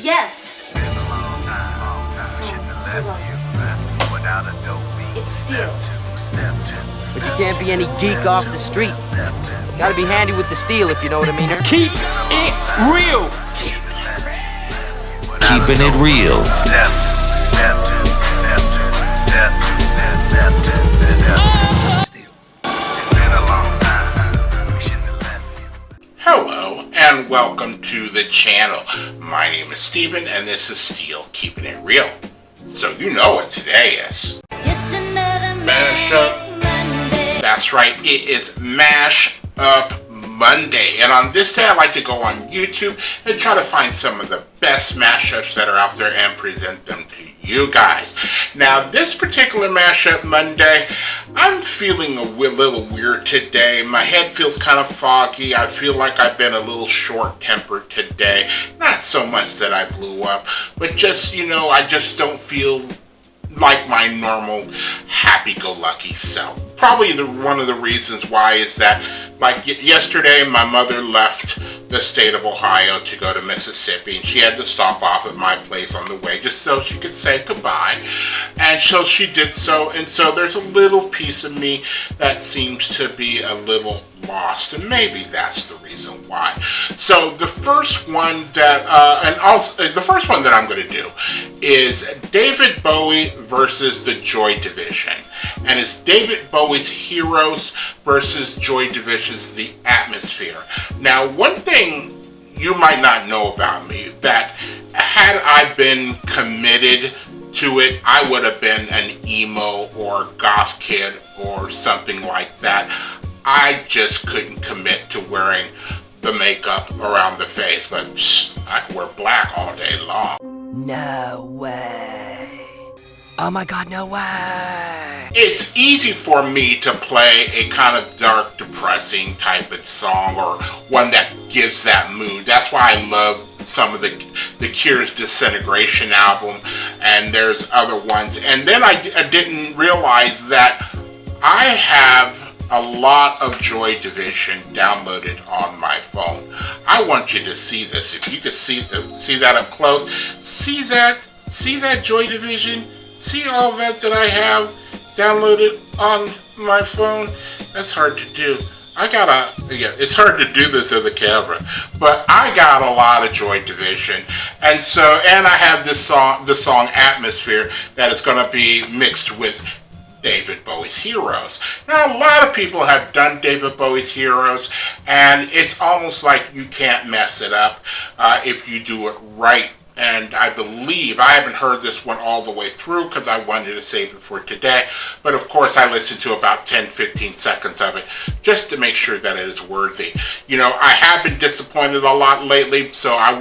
Yes. It's steel. But you can't be any geek off the street. Gotta be handy with the steel, if you know what I mean. Keep it real. Keeping it real. Hello and welcome to the channel. My name is Steven and this is Steel Keeping It Real. So you know what today is. Just another Mashup. Monday. That's right, it is Mashup Monday. And on this day I like to go on YouTube and try to find some of the best mashups that are out there and present them to you guys. Now this particular Mashup Monday, I'm feeling a little weird today. My head feels kind of foggy. I feel like I've been a little short-tempered today. Not so much that I blew up, but just, you know, I just don't feel like my normal happy-go-lucky self. Probably one of the reasons why is that, like yesterday, my mother left the state of Ohio to go to Mississippi, and she had to stop off at my place on the way just so she could say goodbye. And so she did so, and so there's a little piece of me that seems to be a little lost, and maybe that's the reason why. So the first one that, the first one that I'm going to do is David Bowie versus the Joy Division, and it's David Bowie's Heroes versus Joy Division's The Atmosphere. Now, one thing you might not know about me, that had I been committed to it, I would have been an emo or goth kid or something like that. I just couldn't commit to wearing the makeup around the face, but I could wear black all day long. No way. Oh my God, no way. It's easy for me to play a kind of dark, depressing type of song, or one that gives that mood. That's why I love some of the Cure's Disintegration album, and there's other ones. And then I didn't realize that I have a lot of Joy Division downloaded on my phone. I want you to see this. If you could see that up close, see that Joy Division, see all that I have downloaded on my phone. That's hard to do. It's hard to do this in the camera, but I got a lot of Joy Division, and I have the song Atmosphere that is going to be mixed with David Bowie's Heroes. Now, a lot of people have done David Bowie's Heroes, and it's almost like you can't mess it up if you do it right. And I believe, I haven't heard this one all the way through because I wanted to save it for today, but of course I listened to about 10-15 seconds of it just to make sure that it is worthy. You know, I have been disappointed a lot lately, so I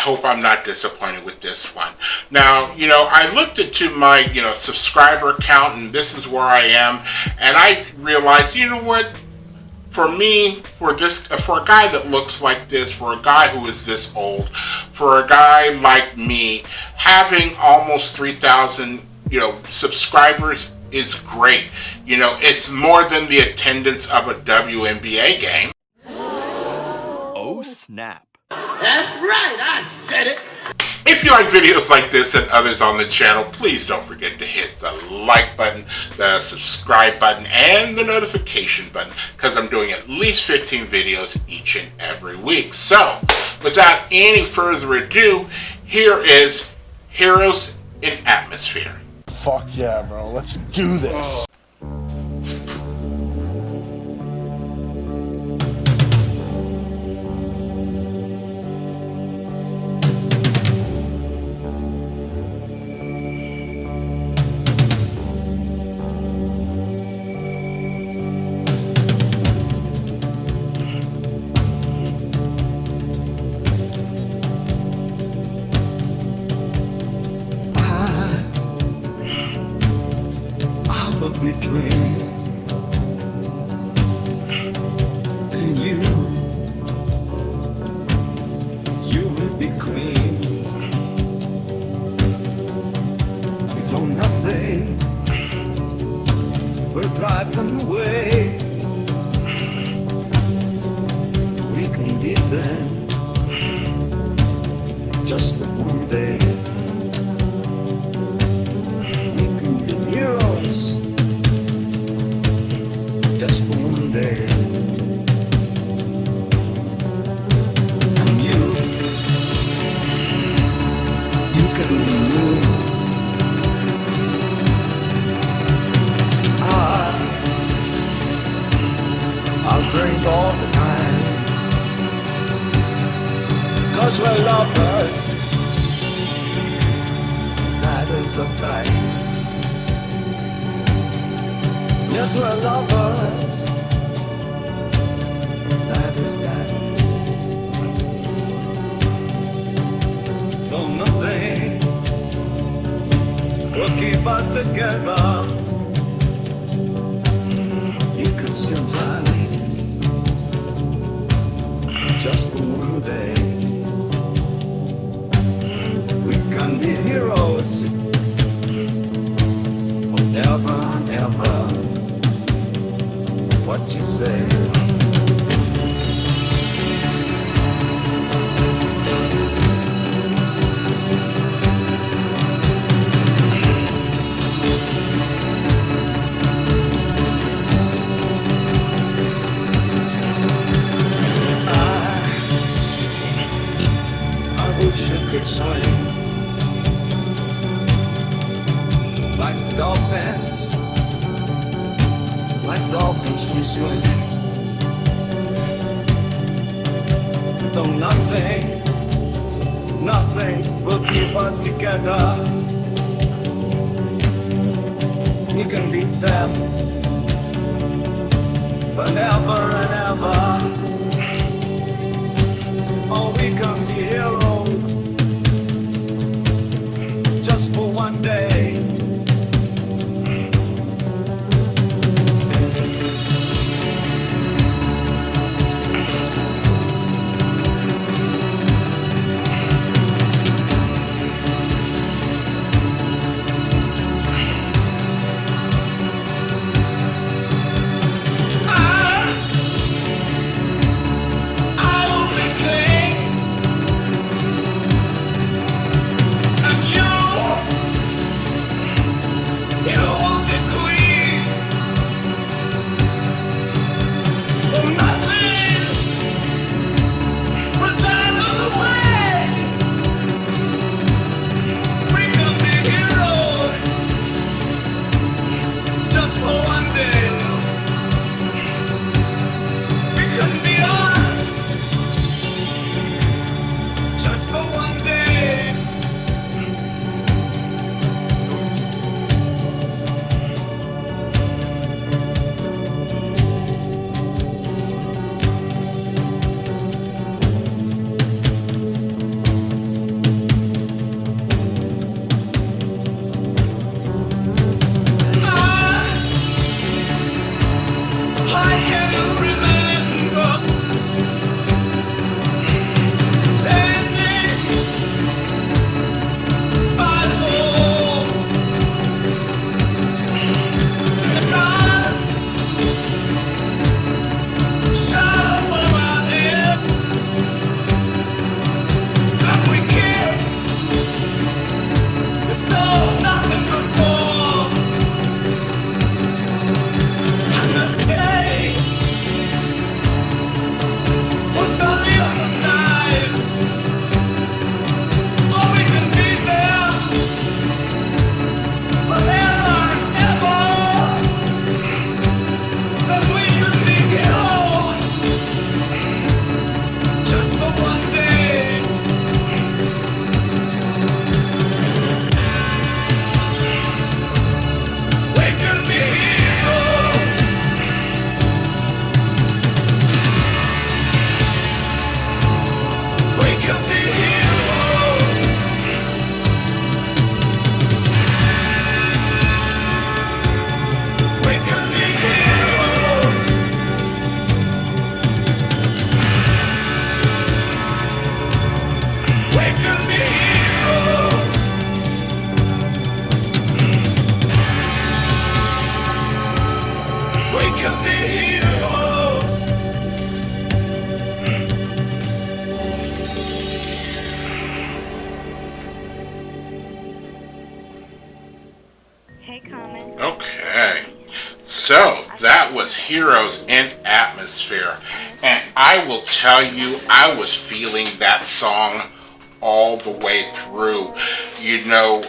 hope I'm not disappointed with this one. Now, you know, I looked into my, subscriber count, and this is where I am, and I realized, you know what? For me, for a guy that looks like this, for a guy who is this old, for a guy like me, having almost 3,000, subscribers is great. You know, it's more than the attendance of a WNBA game. Oh, snap. That's right, I said it. If you like videos like this and others on the channel, please don't forget to hit the like button, the subscribe button, and the notification button, because I'm doing at least 15 videos each and every week. So, without any further ado, here is Heroes in Atmosphere. Fuck yeah, bro. Let's do this. Between and you will be queen. Before nothing will drive them away. We can beat them just for one day. We can be heroes just for one day. And you can be you. I'll drink all the time, 'cause we're lovers, that is a fact. Yes, we're lovers, that is that. Though nothing will keep us together, you can still die just for one day. We can be heroes forever and ever. What you say? Could swim like dolphins can swim. Though nothing will keep us together. We can beat them forever and ever. Oh, we can be heroes just for one day. I will be king was Heroes in Atmosphere. And I will tell you, I was feeling that song all the way through. You know,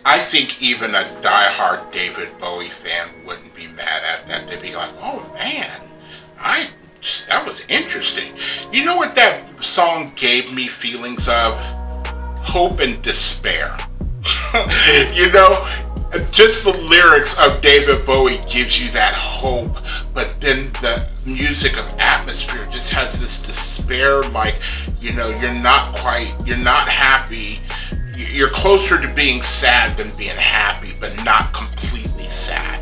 I think even a diehard David Bowie fan wouldn't be mad at that. They'd be like, oh man, that was interesting. You know what that song gave me feelings of? Hope and despair. You know, just the lyrics of David Bowie gives you that hope, but then the music of Atmosphere just has this despair, like, you know, you're not happy. You're closer to being sad than being happy, but not completely sad.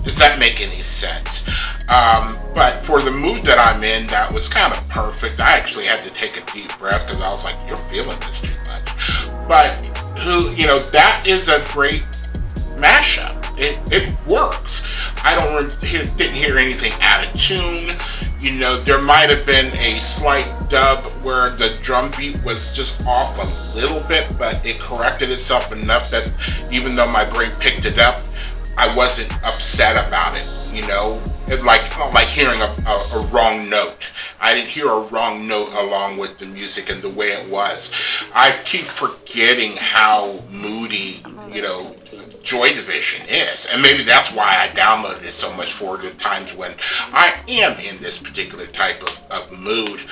Does that make any sense? But for the mood that I'm in, that was kind of perfect. I actually had to take a deep breath because I was like, you're feeling this too much. But, you know, that is a great mashup. It works. I didn't hear anything out of tune. You know, there might have been a slight dub where the drum beat was just off a little bit, but it corrected itself enough that even though my brain picked it up, I wasn't upset about it. You know, like hearing a wrong note. I didn't hear a wrong note along with the music and the way it was. I keep forgetting how moody, you know, Joy Division is, and maybe that's why I downloaded it so much for the times when I am in this particular type of mood.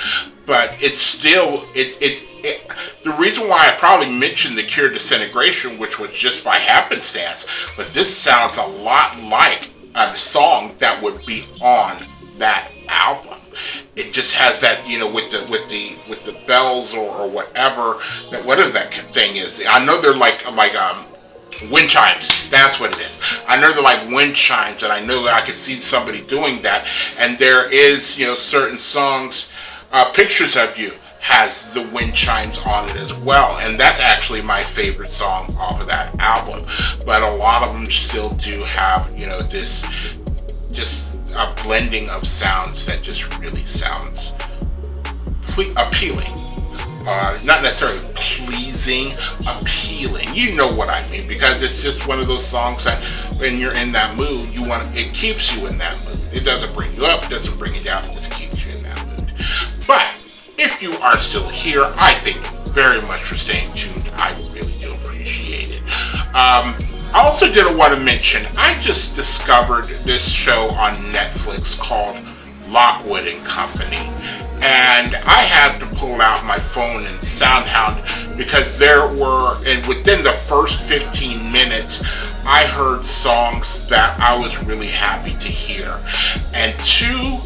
But it's still the reason why I probably mentioned the Cure Disintegration, which was just by happenstance, but this sounds a lot like a song that would be on that album. It just has that, you know, with the bells or whatever that thing is. I know they're like wind chimes. That's what it is. I know they're like wind chimes, and I know I could see somebody doing that. And there is, you know, certain songs, Pictures of You has the wind chimes on it as well, and that's actually my favorite song off of that album. But a lot of them still do have, you know, this just a blending of sounds that just really sounds appealing. Not necessarily pleasing, appealing. You know what I mean, because it's just one of those songs that when you're in that mood, it keeps you in that mood. It doesn't bring you up, it doesn't bring you down, it just keeps you in that mood. But if you are still here, I thank you very much for staying tuned. I really do appreciate it. I also did want to mention, I just discovered this show on Netflix called Lockwood and Company. And I had to pull out my phone and SoundHound because and within the first 15 minutes, I heard songs that I was really happy to hear. And 2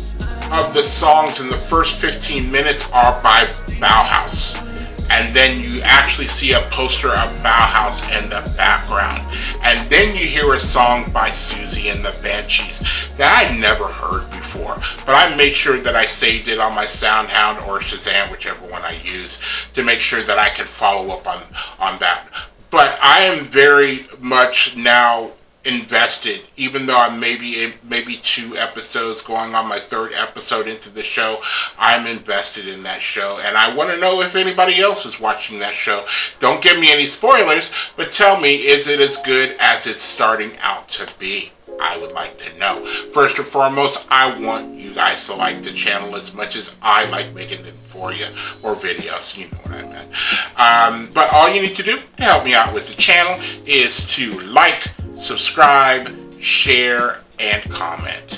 of the songs in the first 15 minutes are by Bauhaus. And then you actually see a poster of Bauhaus in the background. And then you hear a song by Susie and the Banshees that I'd never heard before. But I made sure that I saved it on my SoundHound or Shazam, whichever one I use, to make sure that I can follow up on that. But I am very much now invested, even though I'm maybe 2 episodes going on my 3rd episode into the show. I'm invested in that show, and I want to know if anybody else is watching that show. Don't give me any spoilers, but tell me, is it as good as it's starting out to be? I would like to know. First and foremost, I want you guys to like the channel as much as I like making it for you, or videos, you know what I meant. But all you need to do to help me out with the channel is to like, subscribe, share, and comment.